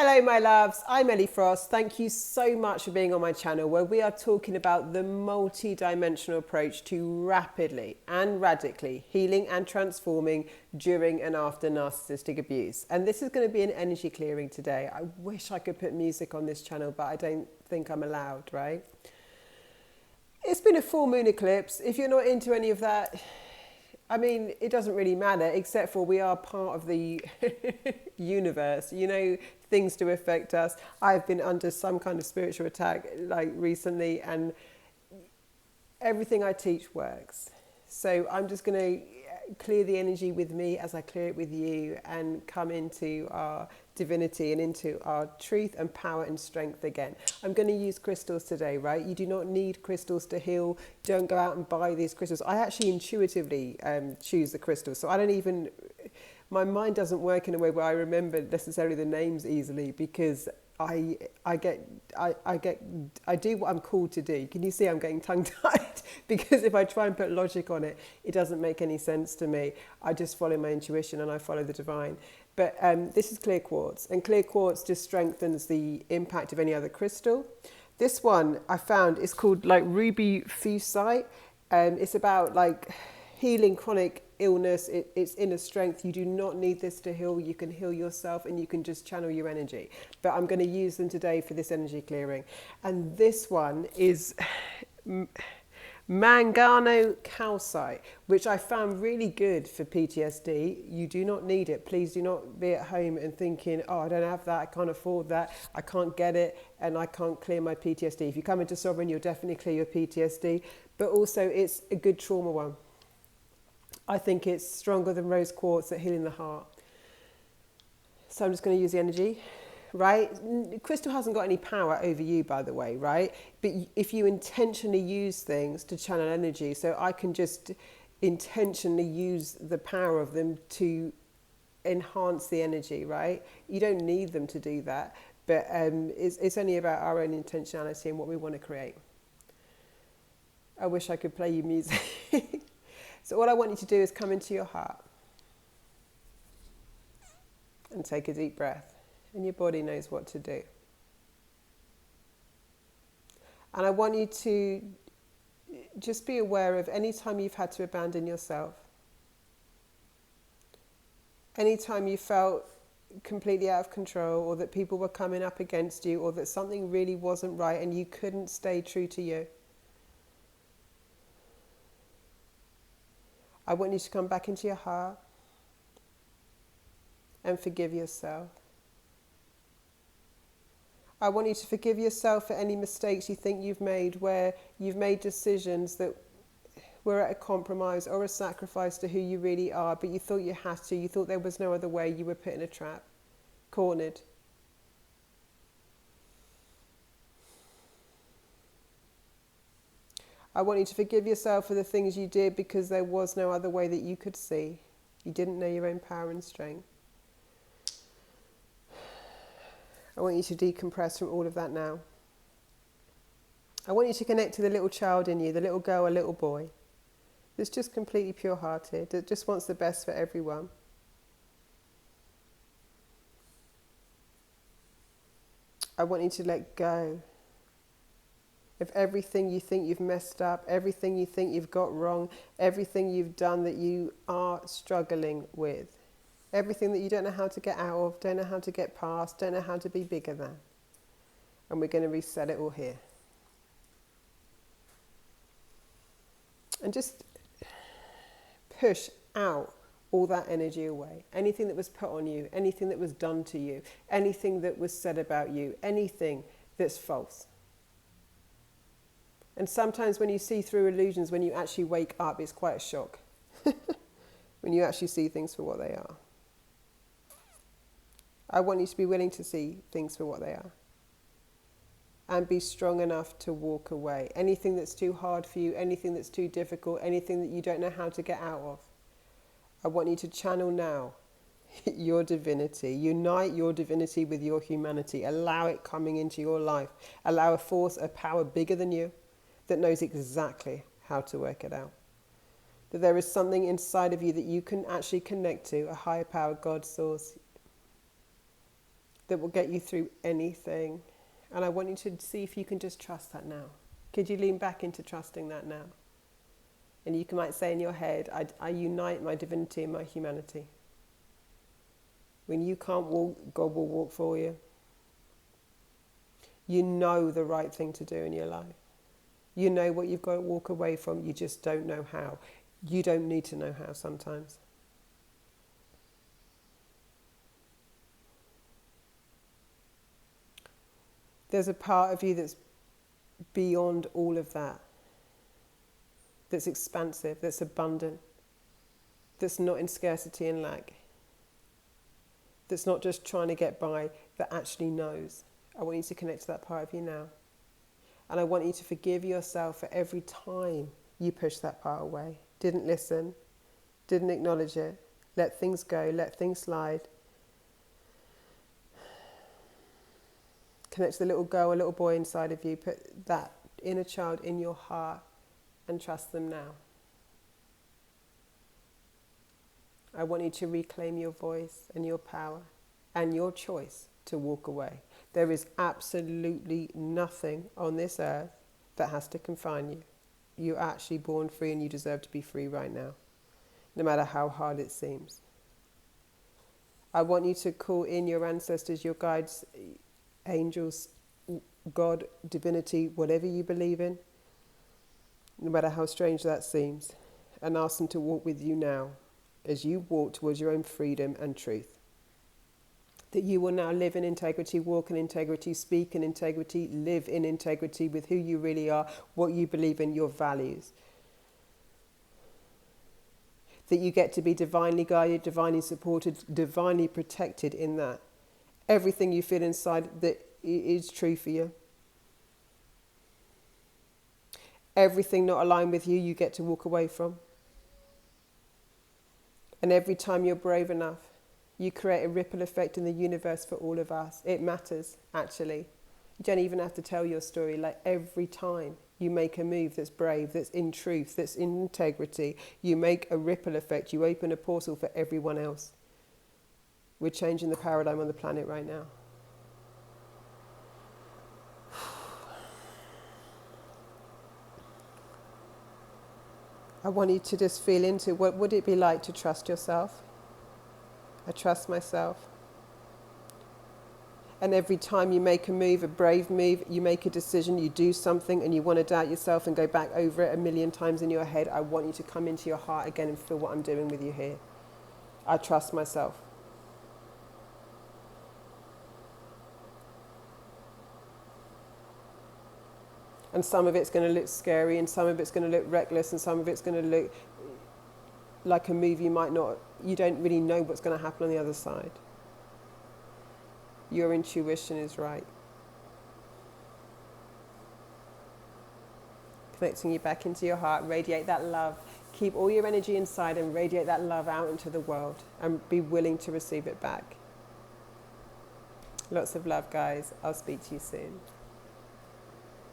Hello my loves, I'm Ellie Frost. Thank you so much for being on my channel where we are talking about the multi-dimensional approach to rapidly and radically healing and transforming during and after narcissistic abuse. And this is going to be an energy clearing today. I wish I could put music on this channel, but I don't think I'm allowed, right? It's been a full moon eclipse. If you're not into any of that, I mean, it doesn't really matter, except for we are part of the universe. You know, things do affect us. I've been under some kind of spiritual attack like recently, and everything I teach works. So I'm just going to clear the energy with me as I clear it with you and come into our divinity and into our truth and power and strength again. I'm going to use crystals today, right? You do not need crystals to heal. Don't go out and buy these crystals. I actually intuitively choose the crystals. So I don't even, my mind doesn't work in a way where I remember necessarily the names easily, because I do what I'm called to do. Can you see I'm getting tongue-tied? Because if I try and put logic on it, it doesn't make any sense to me. I just follow my intuition and I follow the divine. But this is clear quartz, and clear quartz just strengthens the impact of any other crystal. This one I found is called like ruby fusite. It's about like healing chronic illness. It's inner strength. You do not need this to heal. You can heal yourself and you can just channel your energy. But I'm going to use them today for this energy clearing. And this one is Mangano calcite, which I found really good for PTSD. You do not need it. Please do not be at home and thinking, oh, I don't have that, I can't afford that, I can't get it, and I can't clear my PTSD. If you come into Sovereign, you'll definitely clear your PTSD, but also it's a good trauma one. I think it's stronger than rose quartz at healing the heart. So I'm just going to use the energy. Right? Crystal hasn't got any power over you, by the way, right? But if you intentionally use things to channel energy, so I can just intentionally use the power of them to enhance the energy, right? You don't need them to do that, but it's only about our own intentionality and what we want to create. I wish I could play you music. So what I want you to do is come into your heart and take a deep breath. And your body knows what to do. And I want you to just be aware of any time you've had to abandon yourself, any time you felt completely out of control, or that people were coming up against you, or that something really wasn't right and you couldn't stay true to you. I want you to come back into your heart and forgive yourself. I want you to forgive yourself for any mistakes you think you've made, where you've made decisions that were at a compromise or a sacrifice to who you really are, but you thought you had to, you thought there was no other way, you were put in a trap, cornered. I want you to forgive yourself for the things you did because there was no other way that you could see. You didn't know your own power and strength. I want you to decompress from all of that now. I want you to connect to the little child in you, the little girl or little boy, that's just completely pure-hearted, that just wants the best for everyone. I want you to let go of everything you think you've messed up, everything you think you've got wrong, everything you've done that you are struggling with. Everything that you don't know how to get out of, don't know how to get past, don't know how to be bigger than. And we're going to reset it all here. And just push out all that energy away. Anything that was put on you, anything that was done to you, anything that was said about you, anything that's false. And sometimes when you see through illusions, when you actually wake up, it's quite a shock. When you actually see things for what they are. I want you to be willing to see things for what they are. And be strong enough to walk away. Anything that's too hard for you, anything that's too difficult, anything that you don't know how to get out of. I want you to channel now your divinity. Unite your divinity with your humanity. Allow it coming into your life. Allow a force, a power bigger than you that knows exactly how to work it out. That there is something inside of you that you can actually connect to, a higher power, God, source, that will get you through anything. And I want you to see if you can just trust that now. Could you lean back into trusting that now? And you might say in your head, I unite my divinity and my humanity. When you can't walk, God will walk for you. You know the right thing to do in your life. You know what you've got to walk away from. You just don't know how. You don't need to know how sometimes. There's a part of you that's beyond all of that. That's expansive, that's abundant, that's not in scarcity and lack, that's not just trying to get by, that actually knows. I want you to connect to that part of you now. And I want you to forgive yourself for every time you pushed that part away, didn't listen, didn't acknowledge it, let things go, let things slide. Connect to the little girl or little boy inside of you, put that inner child in your heart and trust them now. I want you to reclaim your voice and your power and your choice to walk away. There is absolutely nothing on this earth that has to confine you. You're actually born free and you deserve to be free right now, no matter how hard it seems. I want you to call in your ancestors, your guides, angels, God, divinity, whatever you believe in, no matter how strange that seems, and ask them to walk with you now as you walk towards your own freedom and truth. That you will now live in integrity, walk in integrity, speak in integrity, live in integrity with who you really are, what you believe in, your values. That you get to be divinely guided, divinely supported, divinely protected in that. Everything you feel inside that is true for you. Everything not aligned with you, you get to walk away from. And every time you're brave enough, you create a ripple effect in the universe for all of us. It matters, actually. You don't even have to tell your story. Like every time you make a move that's brave, that's in truth, that's in integrity, you make a ripple effect. You open a portal for everyone else. We're changing the paradigm on the planet right now. I want you to just feel into what would it be like to trust yourself. I trust myself. And every time you make a move, a brave move, you make a decision, you do something and you want to doubt yourself and go back over it 1,000,000 times in your head, I want you to come into your heart again and feel what I'm doing with you here. I trust myself. And some of it's going to look scary and some of it's going to look reckless and some of it's going to look like a move you don't really know what's going to happen on the other side. Your intuition is right. Connecting you back into your heart, radiate that love. Keep all your energy inside and radiate that love out into the world and be willing to receive it back. Lots of love, guys. I'll speak to you soon.